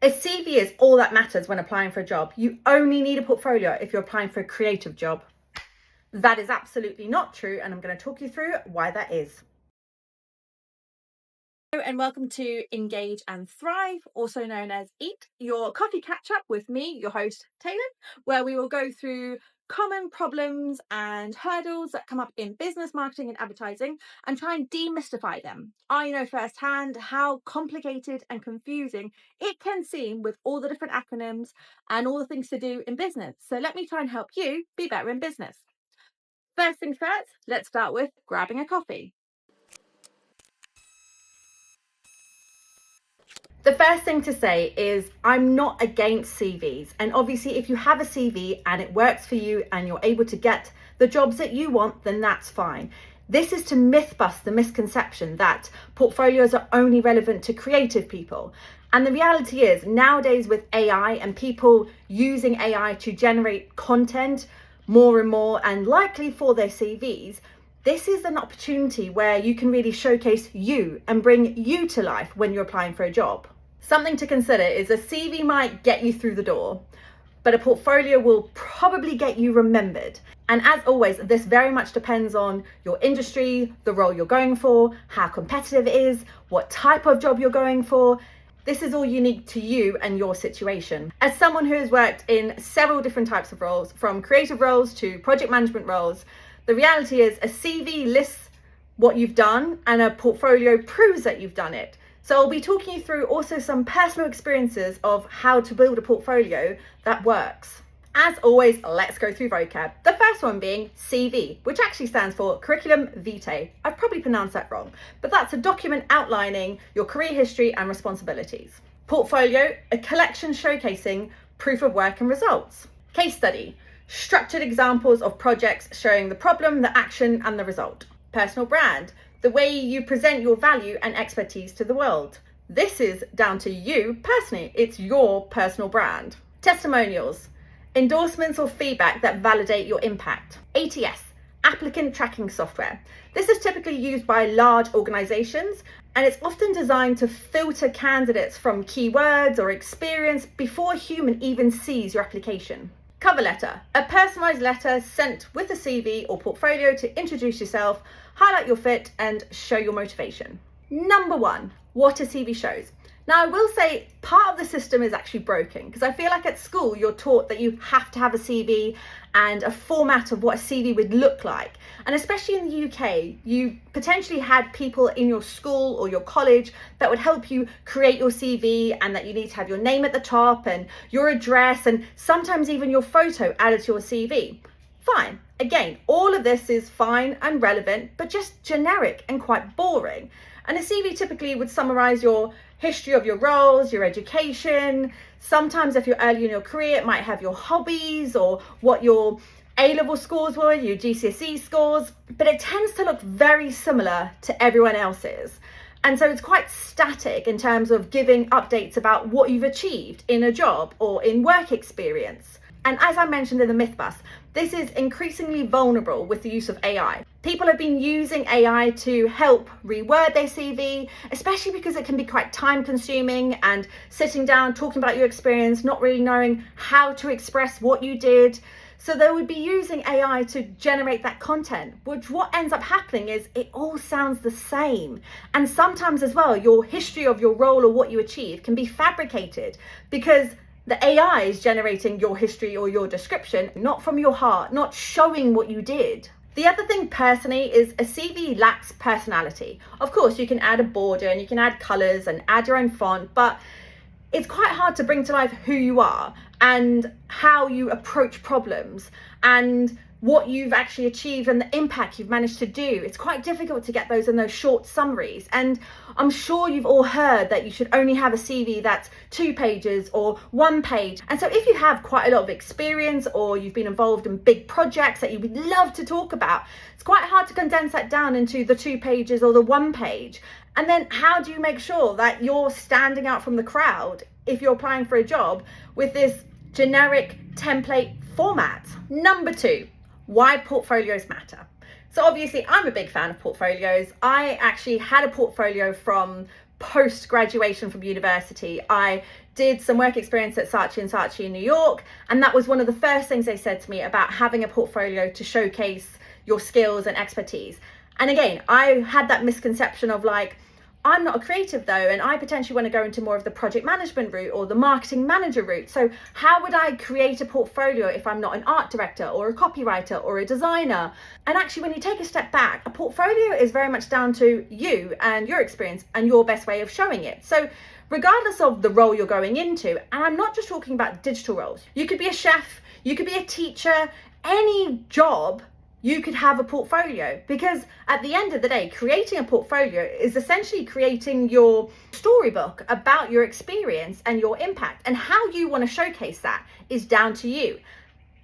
A CV is all that matters when applying for a job. You only need a portfolio if you're applying for a creative job. That is absolutely not true, and I'm going to talk you through why that is. Hello and welcome to Engage and Thrive, also known as EAT, your coffee catch-up with me, your host, Taelon, where we will go through common problems and hurdles that come up in business, marketing and advertising and try and demystify them. I know firsthand how complicated and confusing it can seem with all the different acronyms and all the things to do in business. So let me try and help you be better in business. First things first, let's start with grabbing a coffee. The first thing to say is I'm not against CVs, and obviously if you have a CV and it works for you and you're able to get the jobs that you want, then that's fine. This is to myth bust the misconception that portfolios are only relevant to creative people. And the reality is nowadays with AI and people using AI to generate content more and more and likely for their CVs, this is an opportunity where you can really showcase you and bring you to life when you're applying for a job. Something to consider is a CV might get you through the door, but a portfolio will probably get you remembered. And as always, this very much depends on your industry, the role you're going for, how competitive it is, what type of job you're going for. This is all unique to you and your situation. As someone who has worked in several different types of roles, from creative roles to project management roles, the reality is a CV lists what you've done and a portfolio proves that you've done it. So I'll be talking you through also some personal experiences of how to build a portfolio that works. As always, let's go through vocab. The first one being CV, which actually stands for curriculum vitae. I've probably pronounced that wrong, but that's a document outlining your career history and responsibilities. Portfolio, a collection showcasing proof of work and results. Case study, structured examples of projects showing the problem, the action and the result. Personal brand, the way you present your value and expertise to the world. This is down to you personally. It's your personal brand. Testimonials, endorsements or feedback that validate your impact. ATS, applicant tracking software. This is typically used by large organizations and it's often designed to filter candidates from keywords or experience before a human even sees your application. Cover letter, a personalized letter sent with a CV or portfolio to introduce yourself, highlight your fit and show your motivation. Number one, what a CV shows. Now I will say part of the system is actually broken because I feel like at school you're taught that you have to have a CV and a format of what a CV would look like. And especially in the UK, you potentially had people in your school or your college that would help you create your CV and that you need to have your name at the top and your address and sometimes even your photo added to your CV. Fine. Again, all of this is fine and relevant, but just generic and quite boring. And a CV typically would summarize your history of your roles, your education. Sometimes if you're early in your career, it might have your hobbies or what your A-level scores were, your GCSE scores, but it tends to look very similar to everyone else's. And so it's quite static in terms of giving updates about what you've achieved in a job or in work experience. And as I mentioned in the myth bust, this is increasingly vulnerable with the use of AI. People have been using AI to help reword their CV, especially because it can be quite time consuming and sitting down, talking about your experience, not really knowing how to express what you did. So they would be using AI to generate that content, which what ends up happening is it all sounds the same. And sometimes as well, your history of your role or what you achieved can be fabricated because the AI is generating your history or your description, not from your heart, not showing what you did. The other thing personally is a CV lacks personality. Of course, you can add a border and you can add colors and add your own font, but it's quite hard to bring to life who you are and how you approach problems and what you've actually achieved and the impact you've managed to do. It's quite difficult to get those in those short summaries. And I'm sure you've all heard that you should only have a CV that's 2 pages or 1 page. And so if you have quite a lot of experience or you've been involved in big projects that you would love to talk about, it's quite hard to condense that down into the 2 pages or the 1 page. And then how do you make sure that you're standing out from the crowd if you're applying for a job with this generic template format? Number 2, why portfolios matter. So obviously I'm a big fan of portfolios. I actually had a portfolio from post-graduation from university. I did some work experience at Saatchi & Saatchi in New York, and that was one of the first things they said to me about having a portfolio to showcase your skills and expertise. And again, I had that misconception of like, I'm not a creative though, and I potentially want to go into more of the project management route or the marketing manager route. So how would I create a portfolio if I'm not an art director or a copywriter or a designer? And actually, when you take a step back, a portfolio is very much down to you and your experience and your best way of showing it. So regardless of the role you're going into, and I'm not just talking about digital roles, you could be a chef, you could be a teacher, any job, you could have a portfolio, because at the end of the day, creating a portfolio is essentially creating your storybook about your experience and your impact, and how you want to showcase that is down to you,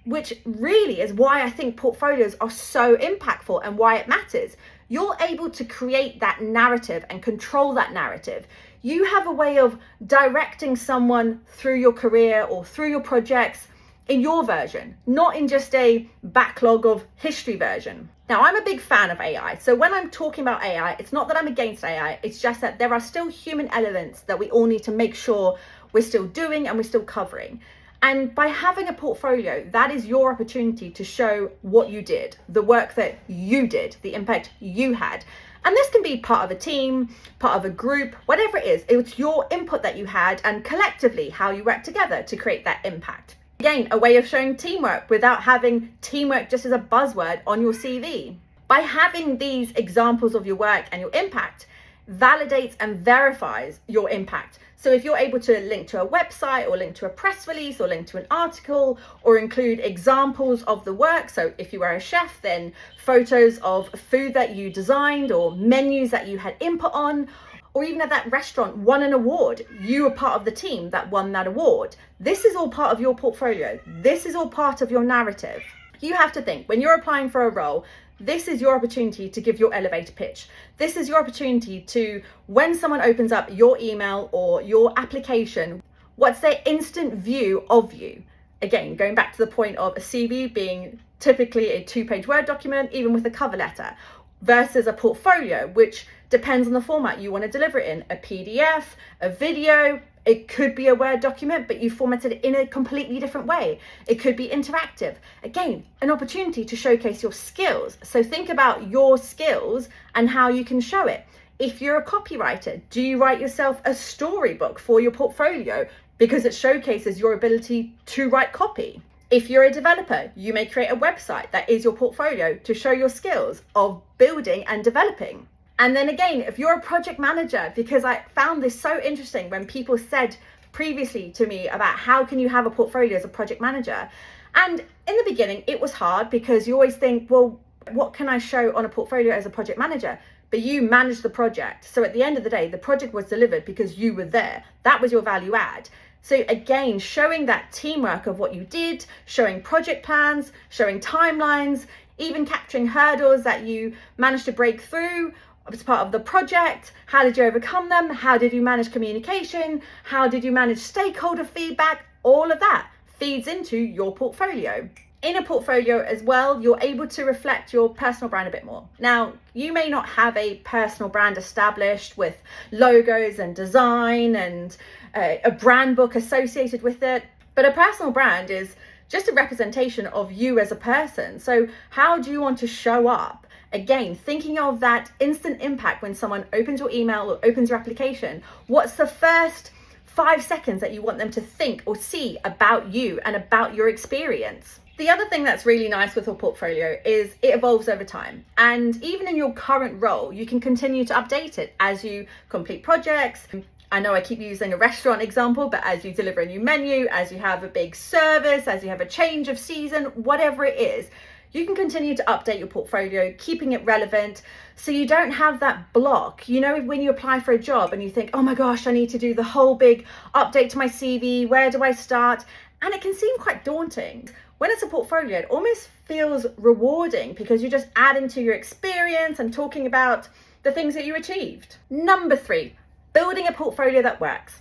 which really is why I think portfolios are so impactful and why it matters. You're able to create that narrative and control that narrative. You have a way of directing someone through your career or through your projects in your version, not in just a backlog of history version. Now, I'm a big fan of AI. So when I'm talking about AI, it's not that I'm against AI, it's just that there are still human elements that we all need to make sure we're still doing and we're still covering. And by having a portfolio, that is your opportunity to show what you did, the work that you did, the impact you had. And this can be part of a team, part of a group, whatever it is. It's your input that you had and collectively how you work together to create that impact. Again, a way of showing teamwork without having teamwork just as a buzzword on your CV. By having these examples of your work and your impact, validates and verifies your impact. So if you're able to link to a website or link to a press release or link to an article or include examples of the work. So if you were a chef, then photos of food that you designed or menus that you had input on, or even at that restaurant won an award, you were part of the team that won that award. This is all part of your portfolio. This is all part of your narrative. You have to think, when you're applying for a role, this is your opportunity to give your elevator pitch. This is your opportunity to, when someone opens up your email or your application, what's their instant view of you? Again, going back to the point of a CV being typically a 2-page Word document, even with a cover letter, versus a portfolio, which depends on the format you want to deliver it in, a PDF, a video, it could be a Word document, but you formatted it in a completely different way. It could be interactive. Again, an opportunity to showcase your skills. So think about your skills and how you can show it. If you're a copywriter, do you write yourself a storybook for your portfolio because it showcases your ability to write copy? If you're a developer, you may create a website that is your portfolio to show your skills of building and developing. And then again, if you're a project manager, because I found this so interesting when people said previously to me about how can you have a portfolio as a project manager? And in the beginning, it was hard because you always think, well, what can I show on a portfolio as a project manager? But you managed the project. So at the end of the day, the project was delivered because you were there. That was your value add. So again, showing that teamwork of what you did, showing project plans, showing timelines, even capturing hurdles that you managed to break through as part of the project. How did you overcome them? How did you manage communication? How did you manage stakeholder feedback? All of that feeds into your portfolio. In a portfolio as well, you're able to reflect your personal brand a bit more. Now, you may not have a personal brand established with logos and design and a brand book associated with it, but a personal brand is just a representation of you as a person. So how do you want to show up? Again, thinking of that instant impact when someone opens your email or opens your application, what's the first 5 seconds that you want them to think or see about you and about your experience? The other thing that's really nice with your portfolio is it evolves over time. And even in your current role, you can continue to update it as you complete projects. I know I keep using a restaurant example, but as you deliver a new menu, as you have a big service, as you have a change of season, whatever it is, you can continue to update your portfolio, keeping it relevant so you don't have that block. You know, when you apply for a job and you think, oh my gosh, I need to do the whole big update to my CV, where do I start? And it can seem quite daunting. When it's a portfolio, it almost feels rewarding because you're just adding to your experience and talking about the things that you achieved. Number 3, building a portfolio that works.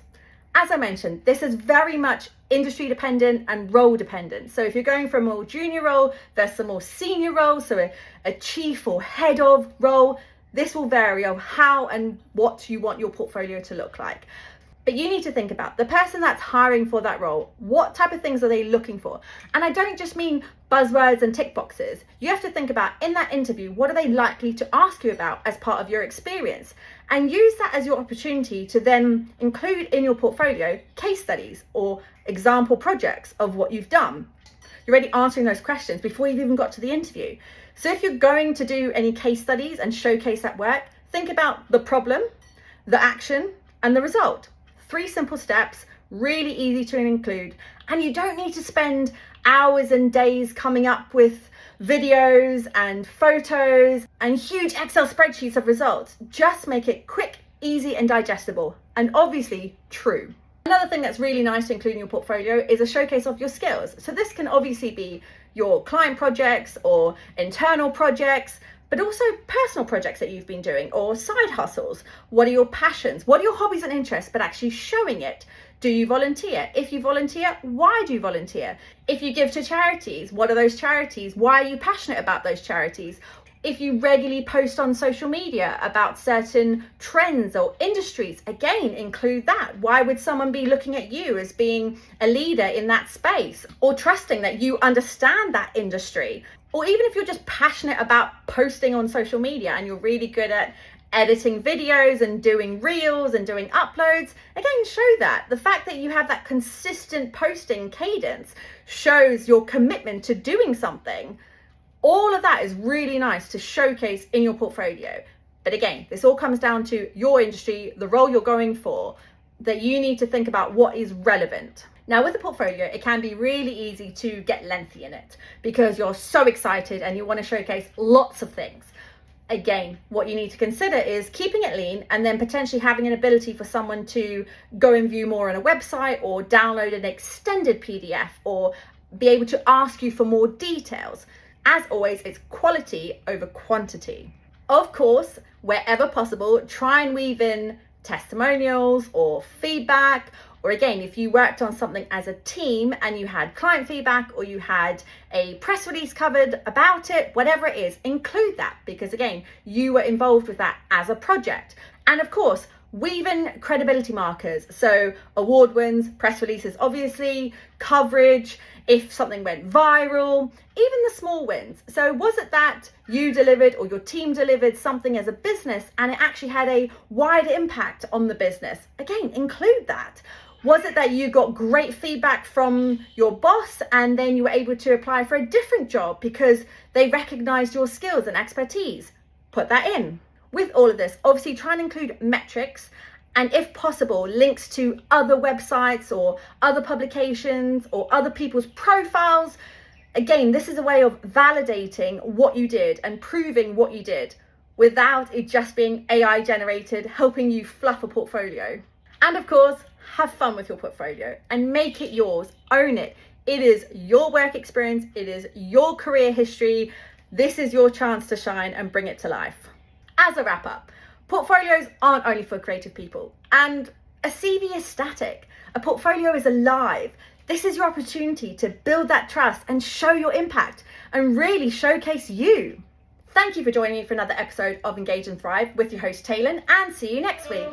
As I mentioned, this is very much industry dependent and role dependent. So if you're going for a more junior role versus a more senior role, so a chief or head of role, this will vary of how and what you want your portfolio to look like. But you need to think about the person that's hiring for that role. What type of things are they looking for? And I don't just mean buzzwords and tick boxes. You have to think about in that interview, what are they likely to ask you about as part of your experience? And use that as your opportunity to then include in your portfolio case studies or example projects of what you've done. You're already answering those questions before you've even got to the interview. So if you're going to do any case studies and showcase that work, think about the problem, the action, and the result. 3 simple steps, really easy to include. And you don't need to spend hours and days coming up with videos and photos and huge Excel spreadsheets of results. Just make it quick, easy, and digestible, and obviously true. Another thing that's really nice to include in your portfolio is a showcase of your skills. So this can obviously be your client projects or internal projects, but also personal projects that you've been doing or side hustles. What are your passions? What are your hobbies and interests? But actually showing it. Do you volunteer? If you volunteer, why do you volunteer? If you give to charities, what are those charities? Why are you passionate about those charities? If you regularly post on social media about certain trends or industries, again, include that. Why would someone be looking at you as being a leader in that space or trusting that you understand that industry? Or even if you're just passionate about posting on social media and you're really good at editing videos and doing reels and doing uploads, again, show that. The fact that you have that consistent posting cadence shows your commitment to doing something. All of that is really nice to showcase in your portfolio. But again, this all comes down to your industry, the role you're going for, that you need to think about what is relevant. Now with a portfolio, it can be really easy to get lengthy in it because you're so excited and you want to showcase lots of things. Again, what you need to consider is keeping it lean and then potentially having an ability for someone to go and view more on a website or download an extended PDF or be able to ask you for more details. As always, it's quality over quantity. Of course, wherever possible, try and weave in testimonials or feedback, or again, if you worked on something as a team and you had client feedback or you had a press release covered about it, whatever it is, include that because again, you were involved with that as a project. And of course, weave in credibility markers. So award wins, press releases, obviously, coverage, if something went viral, even the small wins. So was it that you delivered or your team delivered something as a business and it actually had a wide impact on the business? Again, include that. Was it that you got great feedback from your boss and then you were able to apply for a different job because they recognized your skills and expertise? Put that in. With all of this, obviously try and include metrics and if possible, links to other websites or other publications or other people's profiles. Again, this is a way of validating what you did and proving what you did without it just being AI generated, helping you fluff a portfolio. And of course, have fun with your portfolio and make it yours, own it. It is your work experience, it is your career history. This is your chance to shine and bring it to life. As a wrap up, portfolios aren't only for creative people and a CV is static. A portfolio is alive. This is your opportunity to build that trust and show your impact and really showcase you. Thank you for joining me for another episode of Engage and Thrive with your host Taelon, and see you next week.